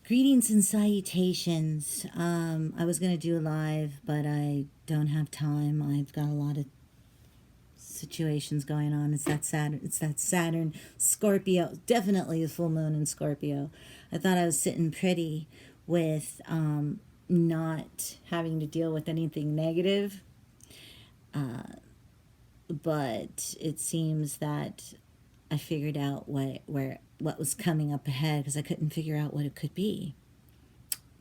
Greetings and salutations. I was going to do a live, but I don't have time. I've got a lot of situations going on. It's that Saturn Scorpio, definitely a full moon in Scorpio. I thought I was sitting pretty with not having to deal with anything negative, but it seems that I figured out what was coming up ahead because I couldn't figure out what it could be.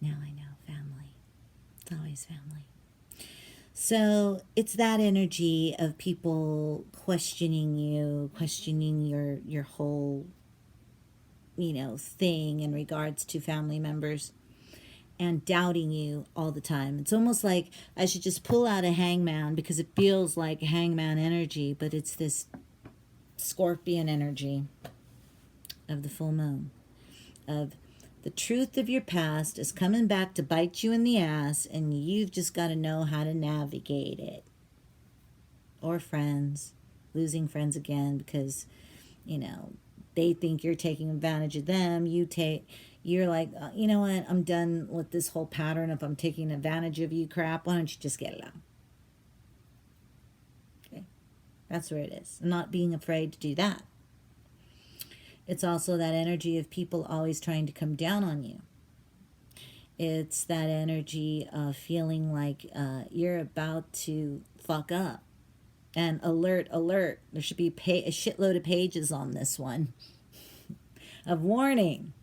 Now I know, family. It's always family. So it's that energy of people questioning you, questioning your whole, thing in regards to family members and doubting you all the time. It's almost like I should just pull out a hangman because it feels like hangman energy, but it's this scorpion energy of the full moon, of the truth of your past is coming back to bite you in the ass, and you've just got to know how to navigate it. Or friends, losing friends again because, they think you're taking advantage of them. You're like, you know what, I'm done with this whole pattern of I'm taking advantage of you crap. Why don't you just get it out? Okay, that's where it is. Not being afraid to do that. It's also that energy of people always trying to come down on you. It's that energy of feeling like you're about to fuck up. And alert, alert. There should be a shitload of pages on this one of warning.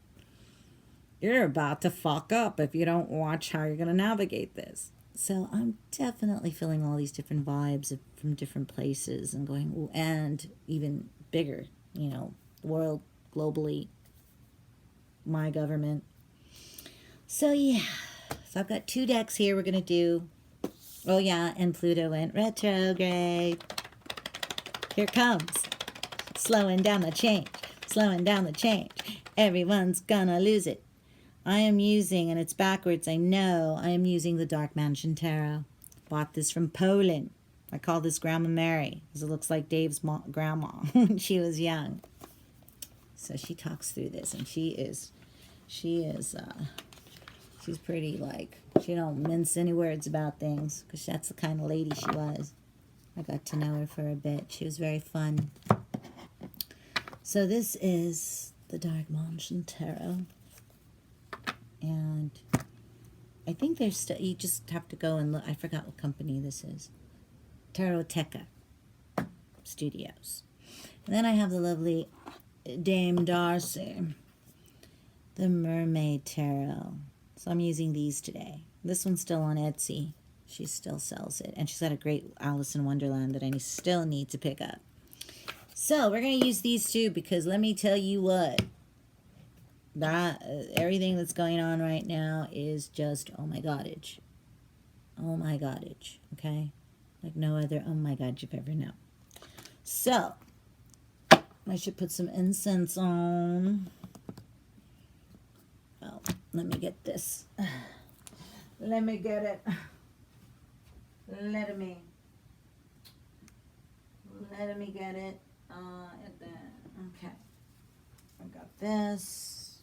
You're about to fuck up if you don't watch how you're going to navigate this. So I'm definitely feeling all these different vibes from different places and going, and even bigger, world, globally, my government. So yeah, so I've got 2 decks here we're going to do. Oh yeah, and Pluto went retrograde. Here comes. Slowing down the change. Slowing down the change. Everyone's gonna lose it. I am using, and it's backwards, I know, I am using the Dark Mansion Tarot. Bought this from Poland. I call this Grandma Mary because it looks like Dave's grandma when she was young. So she talks through this, and she's pretty, like, she don't mince any words about things because that's the kind of lady she was. I got to know her for a bit. She was very fun. So this is the Dark Mansion Tarot. And I think there's you just have to go and look. I forgot what company this is. Taroteca Studios. And then I have the lovely Dame Darcy, the Mermaid Tarot. So I'm using these today. This one's still on Etsy. She still sells it. And she's got a great Alice in Wonderland that I still need to pick up. So we're going to use these 2 because let me tell you what. Everything that's going on right now is just, oh my godage. Oh my godage. Okay? Like no other oh my god you've ever known. So, I should put some incense on. Oh, let me get this. Let me get it. Let me get it. Okay. I got this.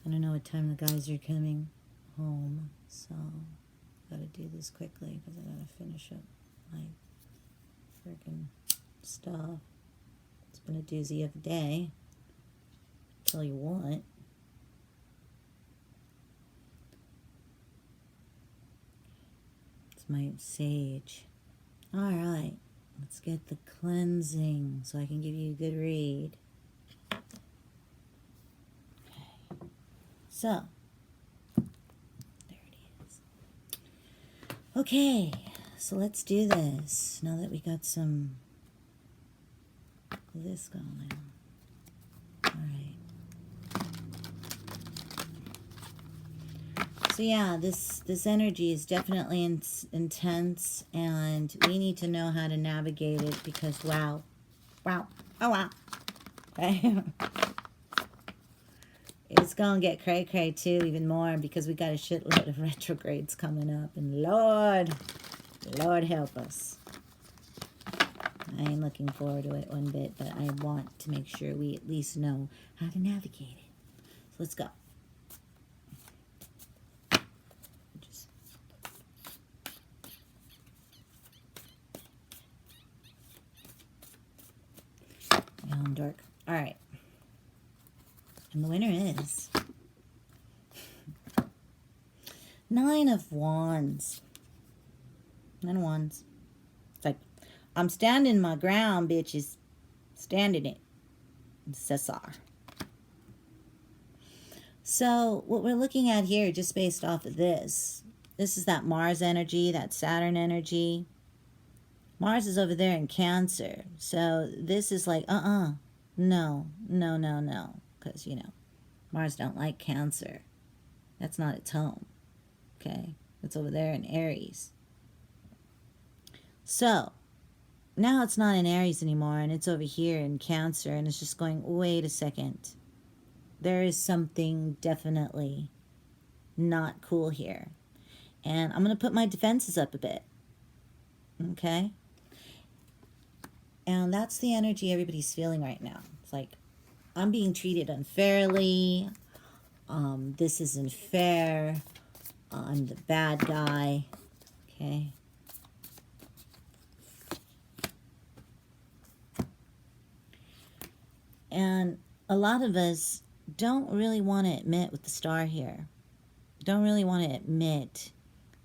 I don't know what time the guys are coming home, so I gotta do this quickly because I gotta finish up my freaking stuff. It's been a doozy of a day. Tell you what. It's my sage. Alright, let's get the cleansing so I can give you a good read. Okay. So, there it is. Okay, so let's do this. Now that we got some of this going. Alright. So yeah, this energy is definitely intense, and we need to know how to navigate it because wow, oh wow, okay. It's gonna get cray too, even more because we got a shitload of retrogrades coming up, and Lord help us. I am looking forward to it one bit, but I want to make sure we at least know how to navigate it. let's go. Just I'm dark. All right. And the winner is 9 of Wands. 9 of Wands. It's like, I'm standing my ground, bitches. Standing it. Cesar. So what we're looking at here, just based off of this is that Mars energy, that Saturn energy. Mars is over there in Cancer. So this is like, no, no, no, no. Because, you know, Mars don't like Cancer. That's not its home. Okay? It's over there in Aries. So, now it's not in Aries anymore, and it's over here in Cancer, and it's just going, wait a second. There is something definitely not cool here. And I'm going to put my defenses up a bit. Okay? And that's the energy everybody's feeling right now. It's like, I'm being treated unfairly. This isn't fair. I'm the bad guy. Okay? And a lot of us don't really want to admit with the star here. Don't really want to admit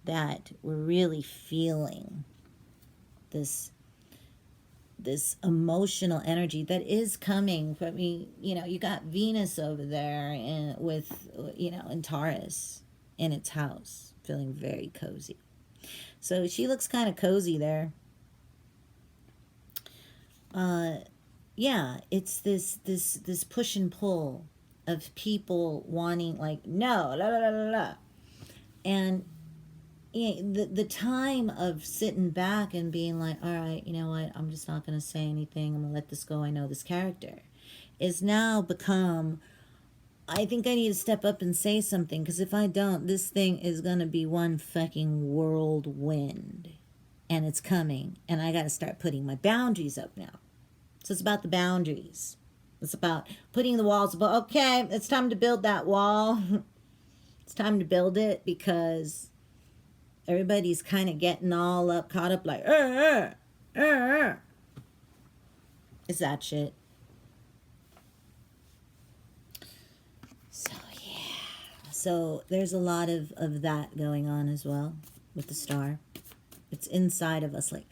that we're really feeling this emotional energy that is coming from me. You know, you got Venus over there and with, you know, in Taurus in its house, feeling very cozy. So she looks kind of cozy there. Yeah, it's this push and pull of people wanting, like, no, la la la la la. And the time of sitting back and being like, all right, you know what, I'm just not going to say anything, I'm going to let this go, I know this character, is now become, I think I need to step up and say something, because if I don't, this thing is going to be one fucking whirlwind, and it's coming, and I got to start putting my boundaries up now. So it's about the boundaries. It's about putting the walls up. Okay, it's time to build that wall. It's time to build it, because everybody's kind of getting all up, caught up like, It's that shit. So, yeah. So there's a lot of that going on as well with the star. It's inside of us. Like,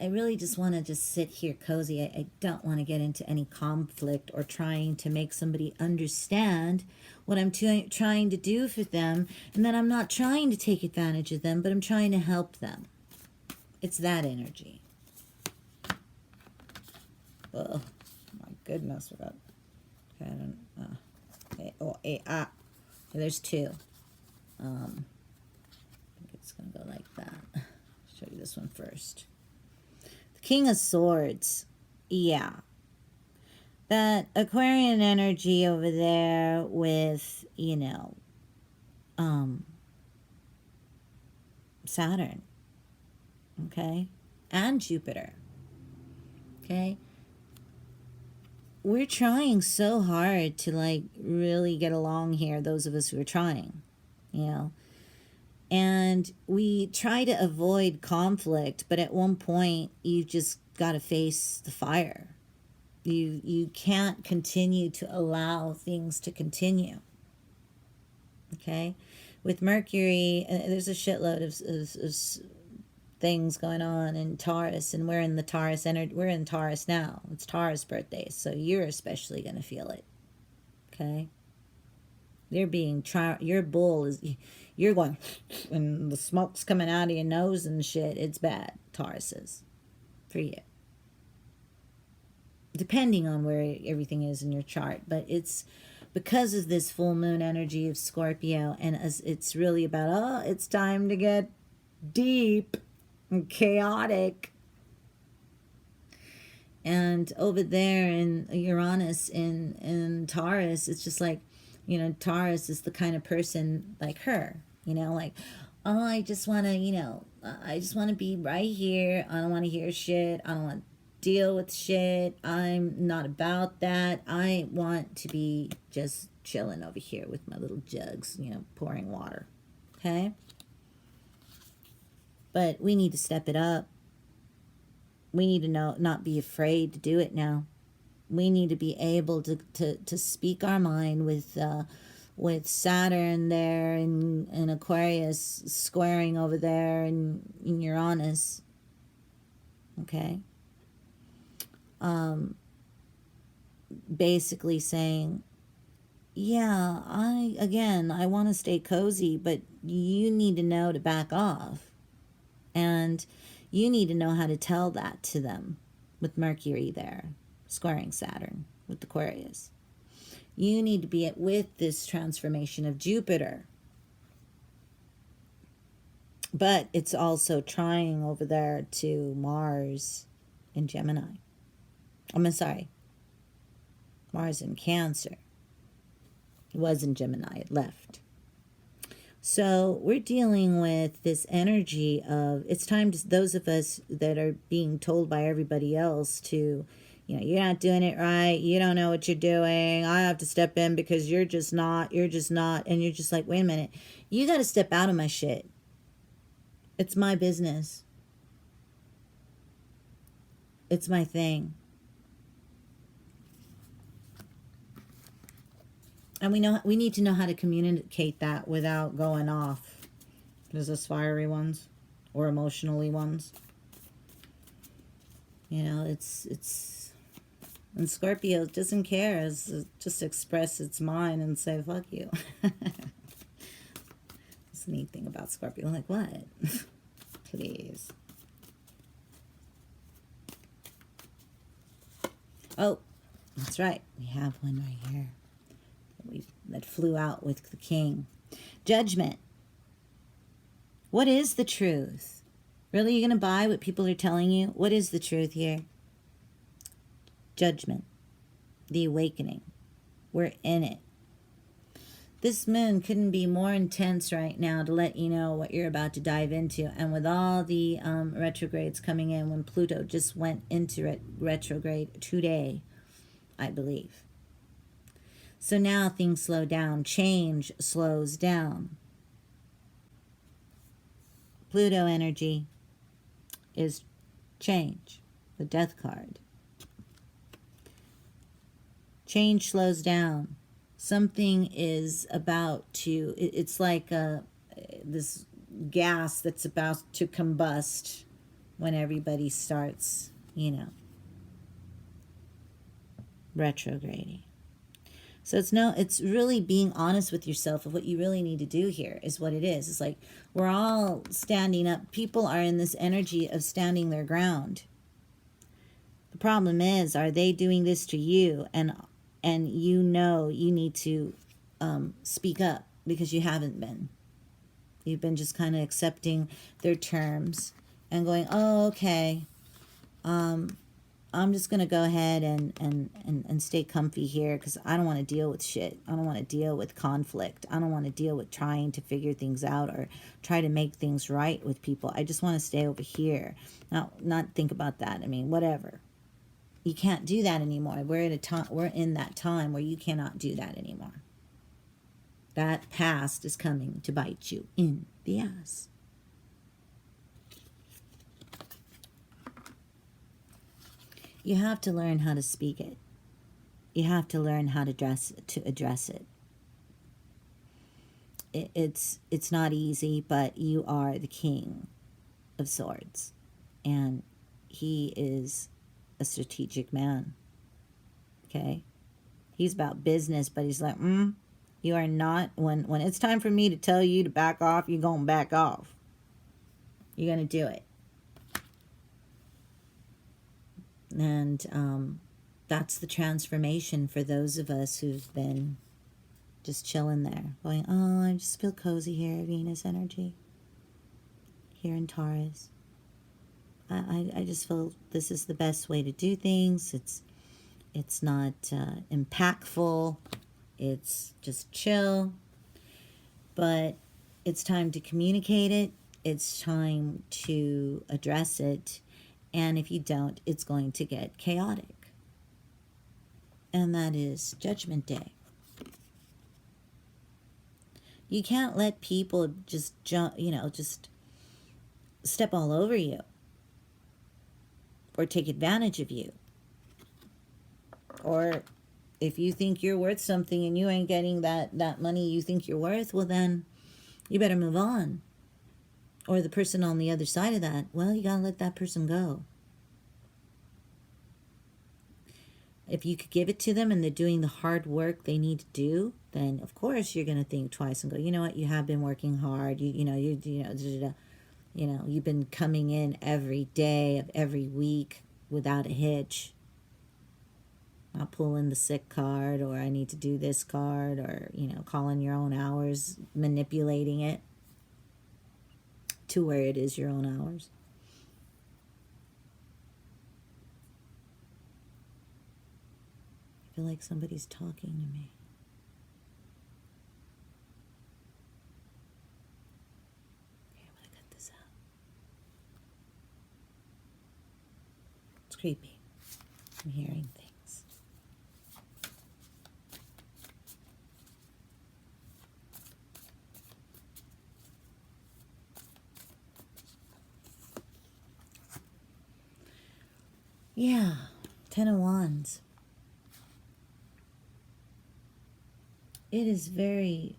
I really just want to just sit here cozy. I don't want to get into any conflict or trying to make somebody understand what I'm trying to do for them. And then I'm not trying to take advantage of them, but I'm trying to help them. It's that energy. Oh, my goodness. Okay, I don't, there's 2. I think it's going to go like that. I'll show you this one first. King of Swords. Yeah. That Aquarian energy over there with, you know, Saturn. Okay? And Jupiter. Okay? We're trying so hard to, like, really get along here, those of us who are trying, you know? And we try to avoid conflict, but at one point, you just got to face the fire. You can't continue to allow things to continue. Okay? With Mercury, there's a shitload of things going on in Taurus, and we're in the Taurus energy. We're in Taurus now. It's Taurus birthday, so you're especially going to feel it. Okay? You're being your bull is, you're going, and the smoke's coming out of your nose and shit. It's bad. Taurus is for you, depending on where everything is in your chart. But it's because of this full moon energy of Scorpio, and as it's really about, it's time to get deep and chaotic. And over there in Uranus in Taurus, it's just like, you know, Taurus is the kind of person like her, you know, like, oh, I just want to, you know, I just want to be right here. I don't want to hear shit. I don't want deal with shit. I'm not about that. I want to be just chilling over here with my little jugs, pouring water. Okay? But we need to step it up. We need to not be afraid to do it now. We need to be able to speak our mind with Saturn there and Aquarius squaring over there and Uranus. Okay? Basically saying, yeah, I want to stay cozy, but you need to know to back off. And you need to know how to tell that to them with Mercury there, squaring Saturn with Aquarius. You need to be with this transformation of Jupiter. But it's also trying over there to Mars in Gemini. I'm sorry, Mars in Cancer. It was in Gemini, it left. So we're dealing with this energy of, it's time to, those of us that are being told by everybody else to, you're not doing it right, you don't know what you're doing, I have to step in because you're just not, and you're just like, wait a minute, you got to step out of my shit. It's my business. It's my thing. And we need to know how to communicate that without going off. There's those fiery ones or emotionally ones. It's and Scorpio doesn't care. It's just express its mind and say fuck you. That's the neat thing about Scorpio. I'm like, what? Please. Oh, that's right. We have one right here. That flew out with the king. Judgment. What is the truth? Really, you're going to buy what people are telling you? What is the truth here? Judgment. The awakening. We're in it. This moon couldn't be more intense right now to let you know what you're about to dive into. And with all the retrogrades coming in, when Pluto just went into retrograde today, I believe. So now things slow down. Change slows down. Pluto energy is change, the death card. Change slows down. Something is about to, it's like this gas that's about to combust when everybody starts, retrograding. So it's really being honest with yourself of what you really need to do here is what it is. It's like we're all standing up. People are in this energy of standing their ground. The problem is, are they doing this to you? And you need to speak up because you haven't been. You've been just kind of accepting their terms and going, oh, okay. I'm just going to go ahead and stay comfy here because I don't want to deal with shit. I don't want to deal with conflict. I don't want to deal with trying to figure things out or try to make things right with people. I just want to stay over here. Now, not think about that. I mean, whatever. You can't do that anymore. We're in that time where you cannot do that anymore. That past is coming to bite you in the ass. You have to learn how to speak it. You have to learn how to address it. It's not easy, but you are the king of swords. And he is a strategic man. Okay? He's about business, but he's like, you are not, when it's time for me to tell you to back off, you're going to back off. You're going to do it. And that's the transformation for those of us who've been just chilling there, going, oh, I just feel cozy here, Venus energy, here in Taurus. I just feel this is the best way to do things. It's not impactful. It's just chill. But it's time to communicate it. It's time to address it. And if you don't, it's going to get chaotic. And that is Judgment Day. You can't let people just jump, just step all over you or take advantage of you. Or if you think you're worth something and you ain't getting that money you think you're worth, well then you better move on. Or the person on the other side of that, well, you gotta let that person go. If you could give it to them and they're doing the hard work they need to do, then of course you're gonna think twice and go, you know what, you have been working hard. You've been coming in every day of every week without a hitch. Not pulling the sick card, or I need to do this card, or, calling your own hours, manipulating it to where it is your own hours. I feel like somebody's talking to me. Okay, I'm gonna cut this out. It's creepy. I'm hearing things. Yeah, 10 of Wands. It is very,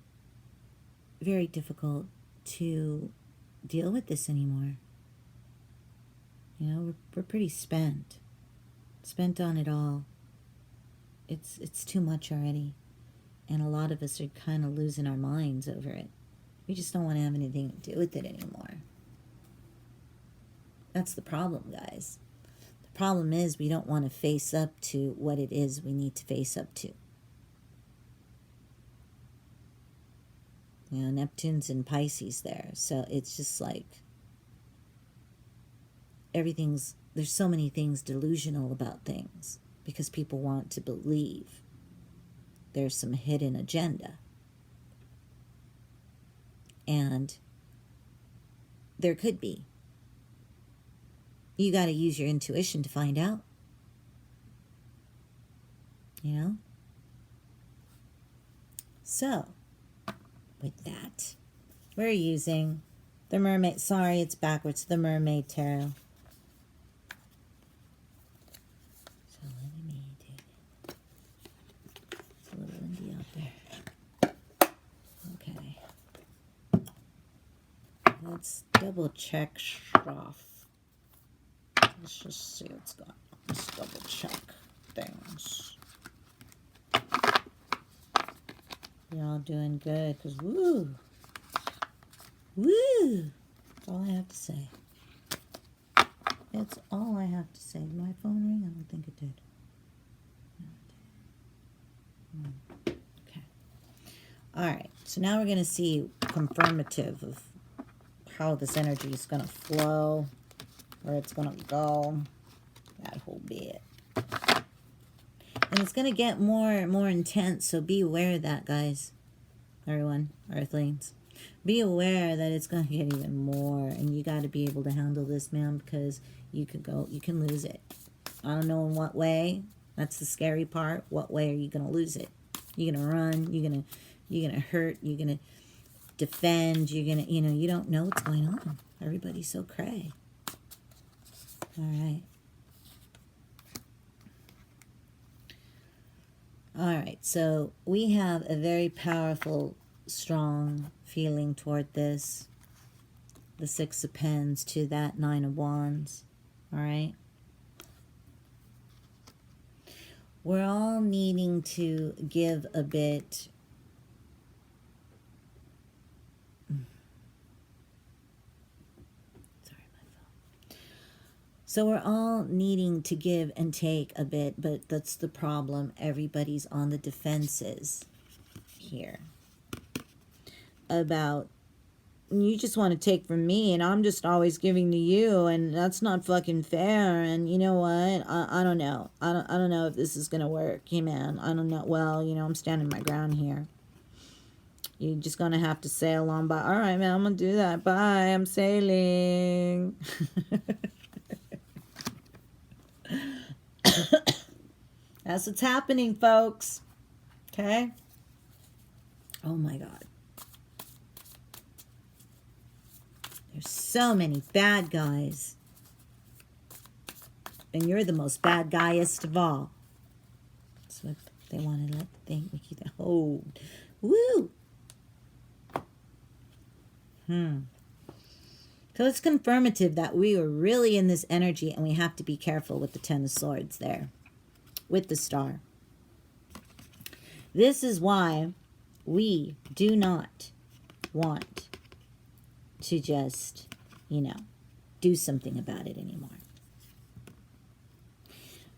very difficult to deal with this anymore. We're pretty spent on it all. It's too much already. And a lot of us are kind of losing our minds over it. We just don't want to have anything to do with it anymore. That's the problem, guys. The problem is we don't want to face up to what it is we need to face up to. Neptune's in Pisces there. So it's just like there's so many things delusional about things because people want to believe there's some hidden agenda. And there could be. You got to use your intuition to find out. So, with that, we're using the Mermaid. Sorry, it's backwards. The Mermaid Tarot. So let me do it. It's a little windy out there. Okay. Let's double check stuff. Let's just see what's going on. Let's double check things. Y'all doing good, because woo! That's all I have to say. It's all I have to say. Did my phone ring? I don't think it did. No, it did. Okay. All right. So now we're going to see confirmative of how this energy is going to flow, where it's going to go, that whole bit. And it's going to get more and more intense, so be aware of that, guys. Everyone, Earthlings. Be aware that it's going to get even more, and you got to be able to handle this, man, because you can lose it. I don't know in what way. That's the scary part. What way are you going to lose it? You're going to run, you're going to hurt, you're going to defend, you're going to, you don't know what's going on. Everybody's so cray. All right. All right, so we have a very powerful, strong feeling toward this. The Six of Pens to that Nine of Wands. All right. We're all needing to give a bit. So we're all needing to give and take a bit, but that's the problem. Everybody's on the defenses here. About, you just want to take from me, and I'm just always giving to you, and that's not fucking fair. And you know what? I don't know. I don't know if this is gonna work. Hey man, I don't know. Well, I'm standing my ground here. You're just gonna have to sail on by. All right, man, I'm gonna do that. Bye. I'm sailing. That's what's happening, folks. Okay? Oh my God. There's so many bad guys. And you're the most bad guyest of all. That's what they want to think. Oh, woo. So it's confirmative that we are really in this energy, and we have to be careful with the Ten of Swords there, with the Star. This is why we do not want to just, do something about it anymore.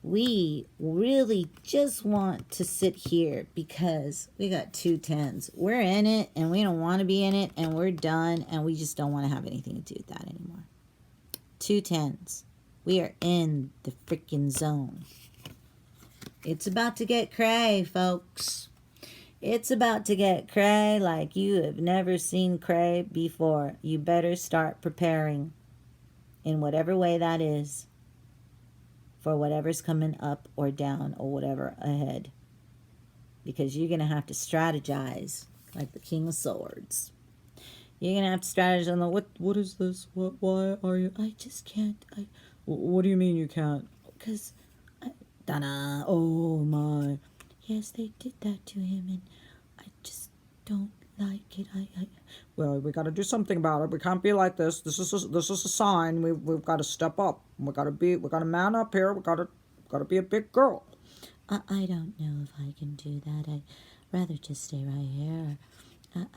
We really just want to sit here because we got 2 tens. We're in it and we don't want to be in it, and we're done, and we just don't want to have anything to do with that anymore. 2 tens. We are in the freaking zone. It's about to get cray, folks. It's about to get cray like you have never seen cray before. You better start preparing in whatever way that is for whatever's coming up or down or whatever ahead. Because you're going to have to strategize like the King of Swords. You're going to have to strategize on what is this? Why are you? I just can't. What do you mean you can't? Because, Donna, oh my. Yes, they did that to him, and I just don't like it. Well, we got to do something about it. We can't be like this. This is a sign. We've got to step up. We got to man up here. We got to be a big girl. I don't know if I can do that. I'd rather just stay right here.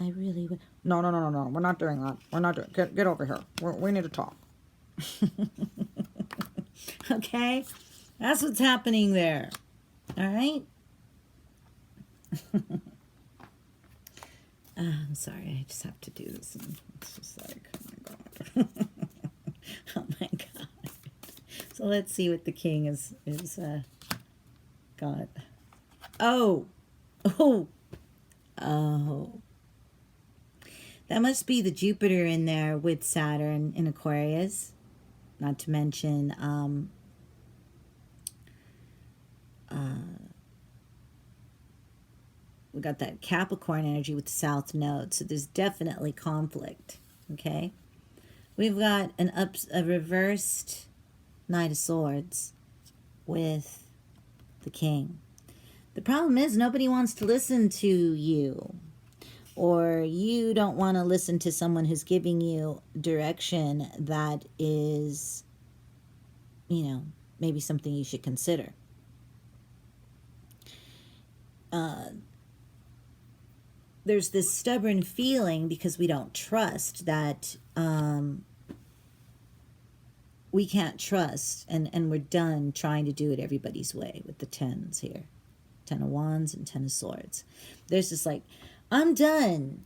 I really would. No. We're not doing that. We're not doing. Get over here. We need to talk. Okay, that's what's happening there. All right. I'm sorry, I just have to do this. And it's just like, oh my God. Oh my God. So let's see what the king is got. Oh. That must be the Jupiter in there with Saturn in Aquarius. Not to mention, we got that Capricorn energy with the South Node, so there's definitely conflict. Okay, we've got a reversed Knight of Swords with the King. The problem is nobody wants to listen to you, or you don't want to listen to someone who's giving you direction that is, maybe something you should consider. There's this stubborn feeling because we don't trust that we can't trust, and we're done trying to do it everybody's way with the tens here. 10 of Wands and 10 of Swords. There's this like, I'm done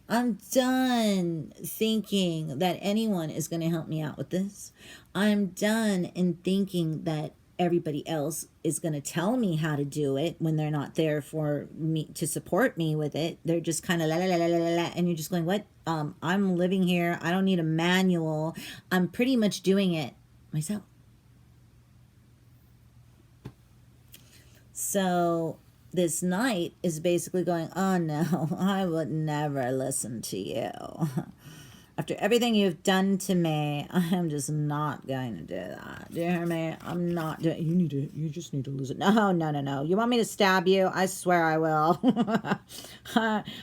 thinking that anyone is going to help me out with this. I'm done in thinking that everybody else is going to tell me how to do it when they're not there for me to support me with it. They're just kind of la la la la la la, and you're just going, what? I'm living here. I don't need a manual. I'm pretty much doing it myself. So this knight is basically going, oh no, I would never listen to you. After everything you've done to me, I'm just not going to do that. Do you hear me? I'm not doing. You just need to listen. No. You want me to stab you? I swear I will.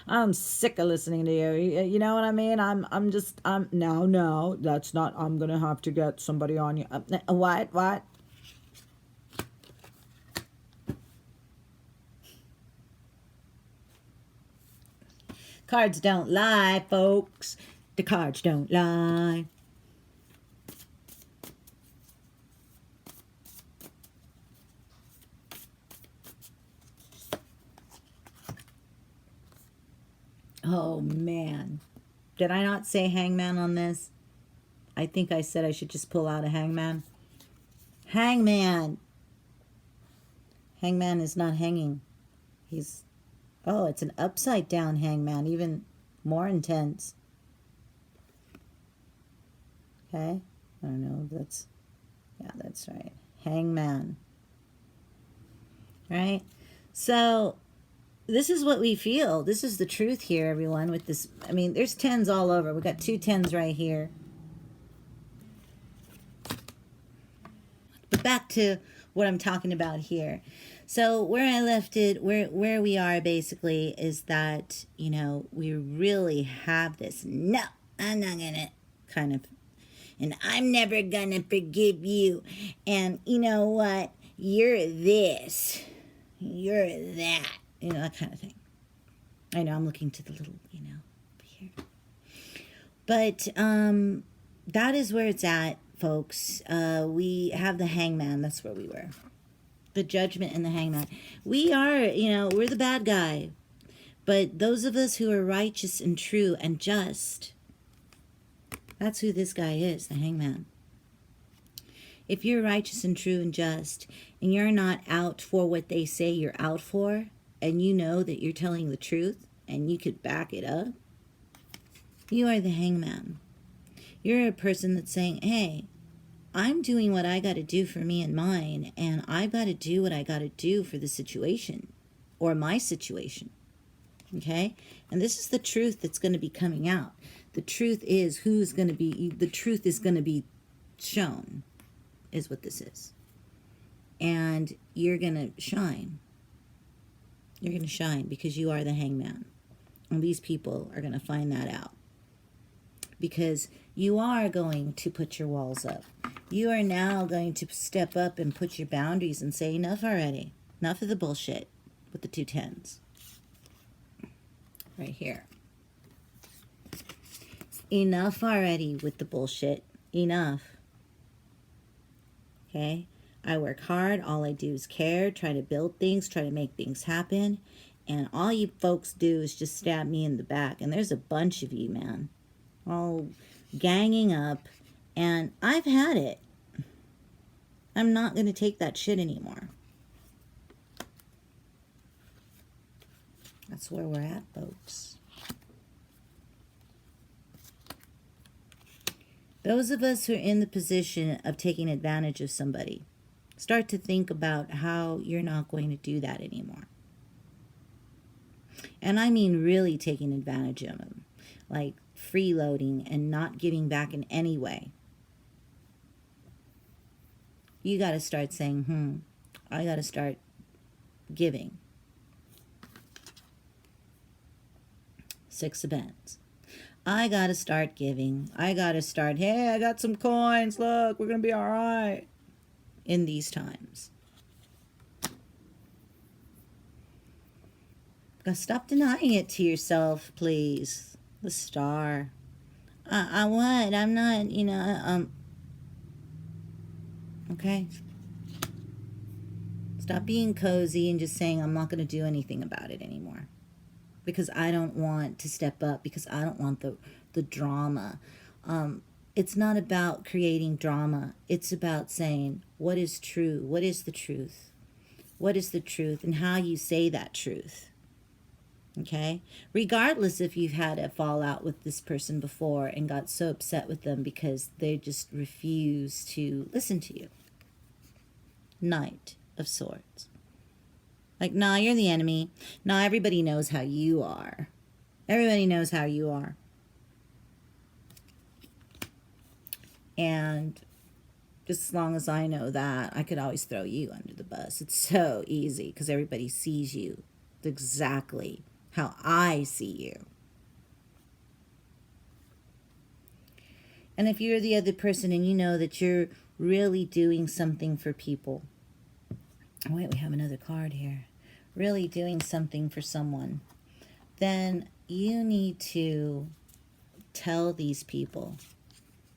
I'm sick of listening to you. You know what I mean? No, that's not. I'm gonna have to get somebody on you. What? Cards don't lie, folks. The cards don't lie. Oh, man. Did I not say hangman on this? I think I said I should just pull out a hangman. Hangman. Hangman is not hanging. He's... Oh, it's an upside down hangman, even more intense. Okay, I don't know if that's, yeah, that's right. Hangman. right? So this is what we feel. This is the truth here, everyone, with this. I mean, there's 10s all over. We got 2 10s right here. But back to what I'm talking about here. So where I left it, where we are basically is that, you know, we really have this, no, I'm not gonna, kind of, and I'm never gonna forgive you. And you know what? You're this. You're that. You know, that kind of thing. I know I'm looking to the little, you know, here. But that is where it's at, folks. We have the hangman. That's where we were. The judgment and the hangman. We are, you know, we're the bad guy. But those of us who are righteous and true and just, that's who this guy is, the hangman. If you're righteous and true and just, and you're not out for what they say you're out for, and you know that you're telling the truth, and you could back it up, you are the hangman. You're a person that's saying, hey, I'm doing what I got to do for me and mine, and I've got to do what I got to do for the situation, or my situation. Okay? And this is the truth that's going to be coming out. The truth is who's going to be, the truth is going to be shown, is what this is. And you're going to shine. You're going to shine because you are the hangman. And these people are going to find that out. Because you are going to put your walls up. You are now going to step up and put your boundaries and say, enough already. Enough of the bullshit with the 2 10s. Right here. Enough already with the bullshit. Enough. Okay? I work hard. All I do is care, try to build things, try to make things happen. And all you folks do is just stab me in the back. And there's a bunch of you, man. All ganging up. And I've had it. I'm not going to take that shit anymore. That's where we're at, folks. Those of us who are in the position of taking advantage of somebody, start to think about how you're not going to do that anymore. And I mean really taking advantage of them. Like freeloading and not giving back in any way. You got to start saying, I got to start giving. 6 of Pentacles. I got to start giving. I got to start, hey, I got some coins. Look, we're going to be all right in these times. Stop denying it to yourself, please. The Star. I what? I'm not, you know, okay. Stop being cozy and just saying, I'm not going to do anything about it anymore. Because I don't want to step up. Because I don't want the drama. It's not about creating drama. It's about saying, what is true? What is the truth? What is the truth? And how you say that truth. Okay? Regardless if you've had a fallout with this person before and got so upset with them because they just refuse to listen to you. Knight of Swords. Like, nah, you're the enemy. Nah, everybody knows how you are. Everybody knows how you are. And just as long as I know that, I could always throw you under the bus. It's so easy because everybody sees you exactly how I see you. And if you're the other person and you know that you're really doing something for people. Oh, wait, we have another card here. Really doing something for someone. Then you need to tell these people,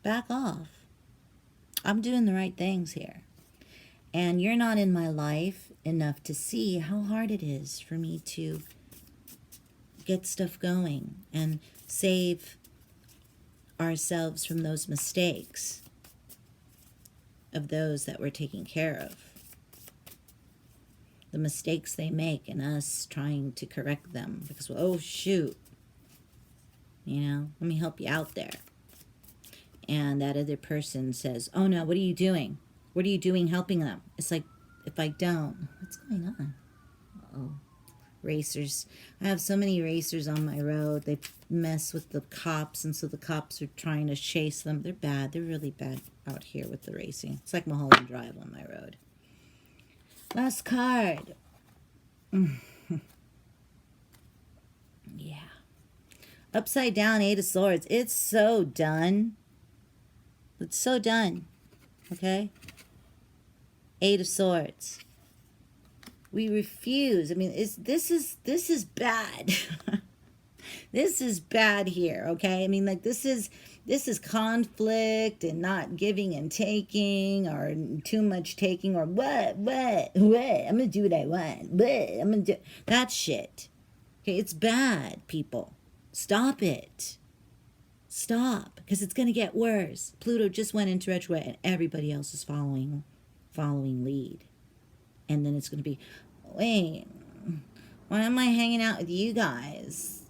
back off. I'm doing the right things here. And you're not in my life enough to see how hard it is for me to get stuff going and save ourselves from those mistakes of those that we're taking care of. The mistakes they make and us trying to correct them because, oh, shoot, you know, let me help you out there. And that other person says, oh, no, what are you doing? What are you doing helping them? It's like, if I don't, what's going on? Uh-oh. Racers. I have so many racers on my road. They mess with the cops, and so the cops are trying to chase them. They're bad. They're really bad out here with the racing. It's like Mulholland Drive on my road. Last card. Yeah. Upside down, 8 of Swords. It's so done. It's so done. Okay? 8 of Swords. We refuse. I mean, this is bad. This is bad here, okay? I mean, like, this is conflict and not giving and taking, or too much taking, or what? I'm gonna do what I want. I'm gonna do that shit. Okay, it's bad, people. Stop it. Stop, because it's gonna get worse. Pluto just went into retrograde, and everybody else is following lead. And then it's going to be, wait, why am I hanging out with you guys?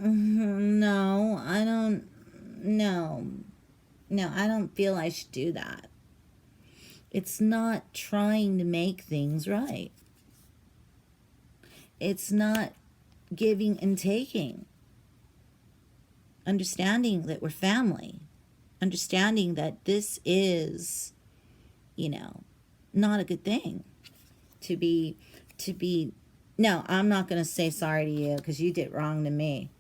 No, I don't, no, I don't feel I should do that. It's not trying to make things right. It's not giving and taking. Understanding that we're family. Understanding that this is, not a good thing. To be, no, I'm not going to say sorry to you because you did wrong to me.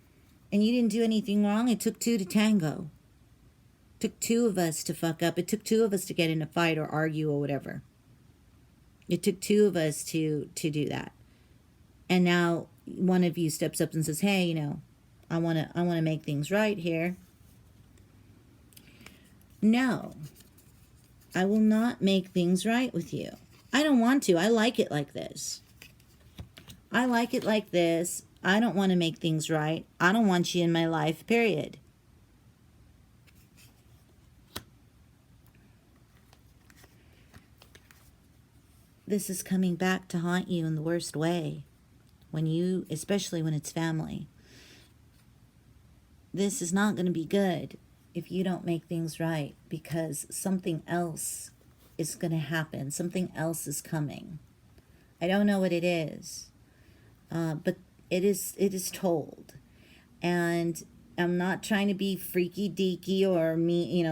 And you didn't do anything wrong. It took 2 to tango. It took 2 of us to fuck up. It took 2 of us to get in a fight or argue or whatever. It took 2 of us to do that. And now one of you steps up and says, hey, I want to make things right here. No, I will not make things right with you. I don't want to. I like it like this. I like it like this. I don't want to make things right. I don't want you in my life, period. This is coming back to haunt you in the worst way. Especially when it's family. This is not going to be good if you don't make things right, because something else is going to happen. Something else is coming. I don't know what it is, but it is told. And I'm not trying to be freaky deaky or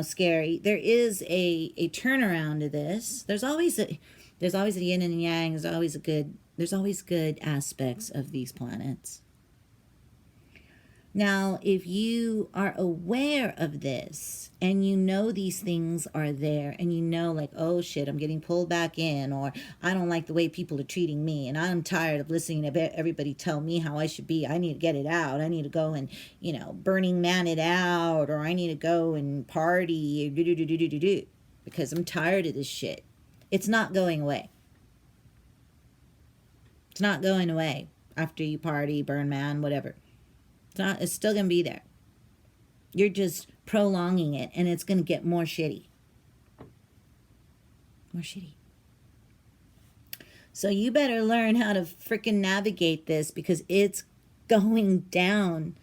scary. There is a turnaround to this. There's always a yin and yang. There's always good aspects of these planets. Now, if you are aware of this and these things are there, and like, oh shit, I'm getting pulled back in, or I don't like the way people are treating me, and I'm tired of listening to everybody tell me how I should be. I need to get it out. I need to go and, Burning Man it out, or I need to go and party, because I'm tired of this shit. It's not going away. It's not going away after you party, burn man, whatever. It's still going to be there. You're just prolonging it, and it's going to get more shitty. More shitty. So you better learn how to freaking navigate this, because it's going down.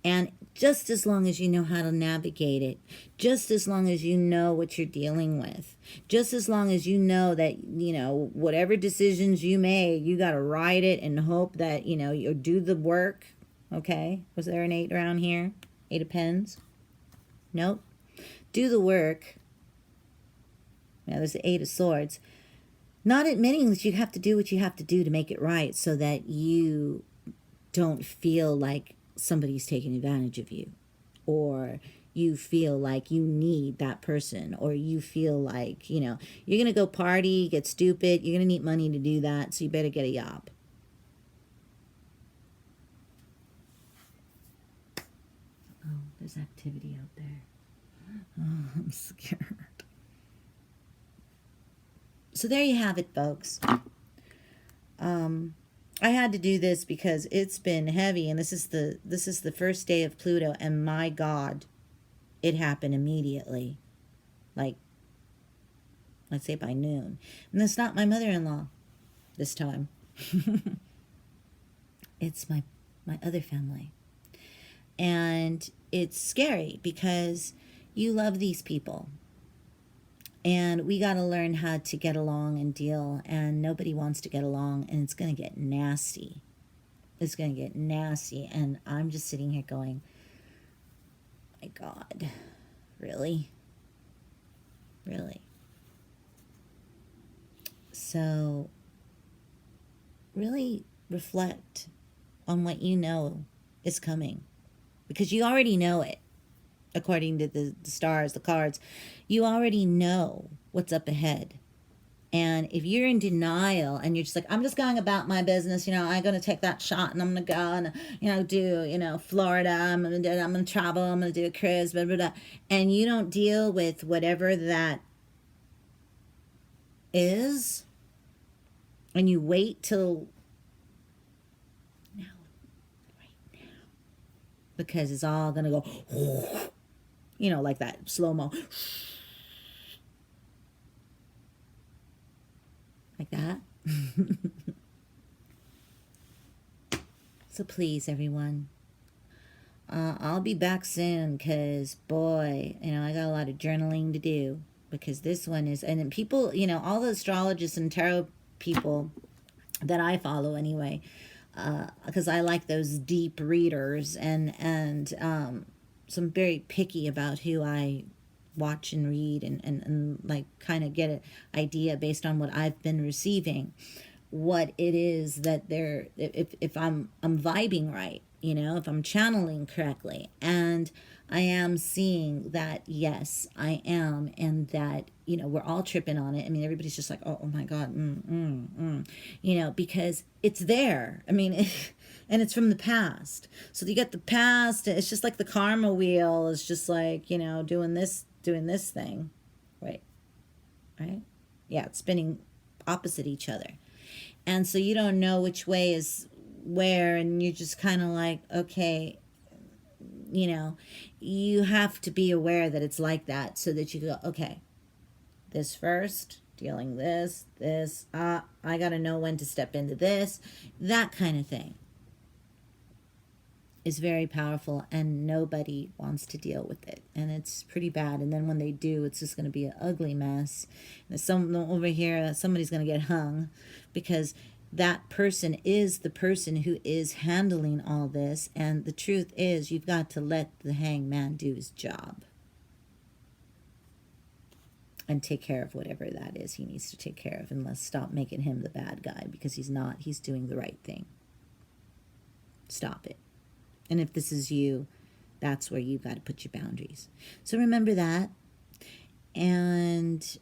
And just as long as you know how to navigate it, just as long as you know what you're dealing with, just as long as you know that, whatever decisions you make, you got to ride it and hope that, you do the work. Okay, was there an 8 around here? 8 of Pens? Nope. Do the work. Now there's the 8 of Swords. Not admitting that you have to do what you have to do to make it right, so that you don't feel like somebody's taking advantage of you, or you feel like you need that person, or you feel like, you're going to go party, get stupid, you're going to need money to do that, so you better get a job. There's activity out there. Oh, I'm scared. So there you have it, folks. I had to do this because it's been heavy, and this is the first day of Pluto, and my God, it happened immediately. Like, let's say by noon. And it's not my mother-in-law this time. It's my other family. And it's scary because you love these people. And we got to learn how to get along and deal. And nobody wants to get along. And it's going to get nasty. It's going to get nasty. And I'm just sitting here going, my God, really? Really? So really reflect on what you know is coming, because you already know it. According to the stars, the cards, you already know what's up ahead. And if you're in denial and you're just like, I'm just going about my business, I'm going to take that shot and I'm going to go and, do, Florida, I'm going to travel, I'm going to do a cruise, blah, blah, blah. And you don't deal with whatever that is, and you wait till now, right now, because it's all going to go, like that slow-mo. Like that. So please, everyone, I'll be back soon, because, boy, I got a lot of journaling to do, because this one is, and then people, all the astrologists and tarot people that I follow anyway, because I like those deep readers, and so I'm very picky about who I watch and read, and like kind of get an idea based on what I've been receiving, what it is that they're, if I'm vibing right, if I'm channeling correctly. And I am seeing that, yes, I am, and that, we're all tripping on it. I mean, everybody's just like, oh my God, because it's there. I mean, and it's from the past. So you get the past, it's just like the karma wheel is just like, doing this thing. Right? Yeah, it's spinning opposite each other. And so you don't know which way is where, and you're just kind of like, okay, you have to be aware that it's like that, so that you go, okay, this first, dealing this, I got to know when to step into this, that kind of thing is very powerful, and nobody wants to deal with it, and it's pretty bad. And then when they do, it's just going to be an ugly mess. And some over here, somebody's going to get hung, because that person is the person who is handling all this. And the truth is, you've got to let the hangman do his job and take care of whatever that is he needs to take care of, and let's stop making him the bad guy, because he's not. He's doing the right thing. Stop it. And if this is you, that's where you've got to put your boundaries. So remember that, and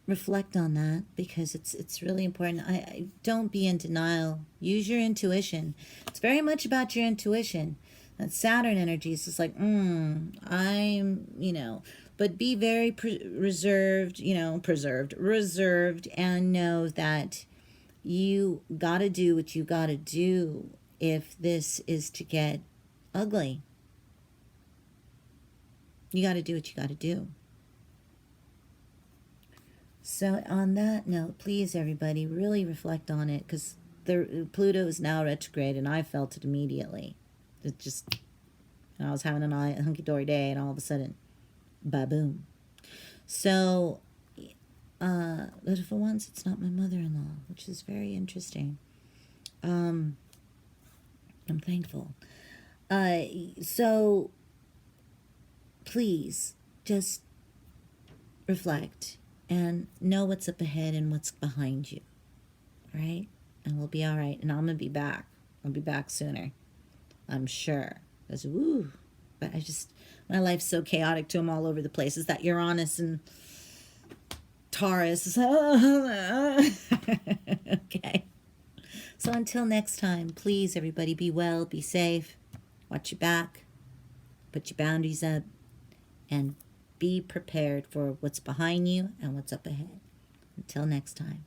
reflect on that, because it's really important. I don't be in denial. Use your intuition. It's very much about your intuition. That Saturn energy is just like, but be very reserved, reserved, and know that you got to do what you got to do if this is to get ugly. You got to do what you got to do. So on that note, please, everybody, really reflect on it, because Pluto is now retrograde, and I felt it immediately. It just, I was having a hunky-dory day, and all of a sudden, ba-boom. So, but for once, it's not my mother-in-law, which is very interesting. I'm thankful. So, please, just reflect and know what's up ahead and what's behind you, right? And we'll be all right. And I'm going to be back. I'll be back sooner, I'm sure. Because, but my life's so chaotic too. I'm all over the place. It's that Uranus and Taurus. Okay. So until next time, please, everybody, be well, be safe, watch your back, put your boundaries up, and be prepared for what's behind you and what's up ahead. Until next time.